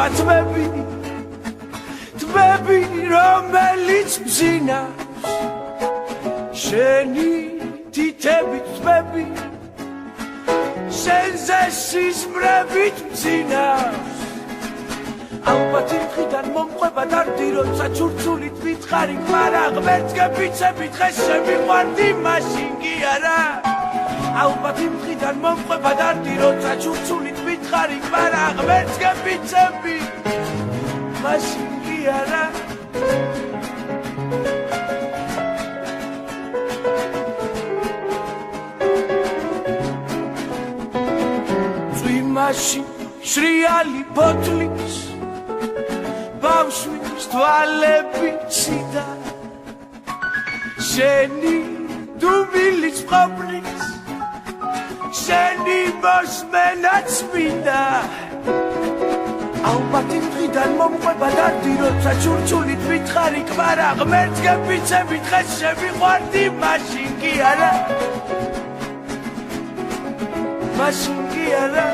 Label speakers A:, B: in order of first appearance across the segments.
A: მომყვება თმები რომელიც მძინავს შენი თითებით თმები შენზე სიზმრებით მძინავს ალბათ იმ დღიდან მომყვება დარდი როცა ჩურჩულით მითხარი კვარა ღმერთს გეფიცებით დღეს შემიყვარდი მაშინ კი არა ალბათ იმ დღიდან მომყვება დარდი როცა ჩურჩულით მითხარი კვარა ღმერთს გეფიცებით მაშინ კი არა წვიმაში შრიალი ბოთლის ბავშვის თვალები ციდა შენი დუმილის მყოფნის შენი მოსმენაც მინდა ალბათ იმ დღიდან მომყვება დარდი როცა ჩურჩულით მითხარი კვარა ღმერთს გეფიცებით დღეს შემიყვარდი მაშინ კი არა მაშინ კი არა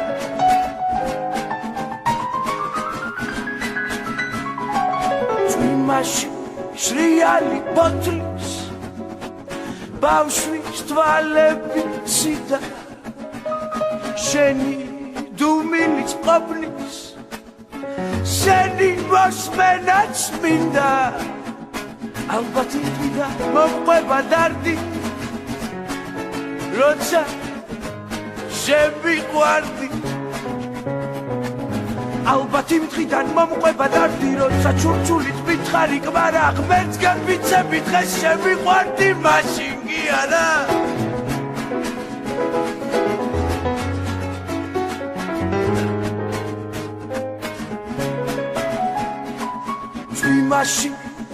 A: წვიმაში შრიალი ბოთლის ბავშვის თვალები ციდა შენი დუმილის მყოფნის შენი მოსმენაც მინდა ალბათ იმ დღიდან მომყვება დარდი როცა შემიყვარდი ალბათ იმ დღიდან მომყვება დარდი როცა ჩურჩულით მითხარი კვარა ღმერთს გეფიცებით დღეს შემიყვარდი მაშინ კი არა წვიმაში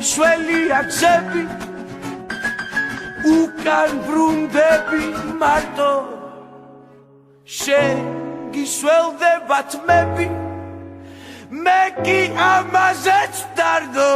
A: შველია გზები უკან ბრუნდები მარტო შენ გისველდება თმები მე კი ამაზეც დარდო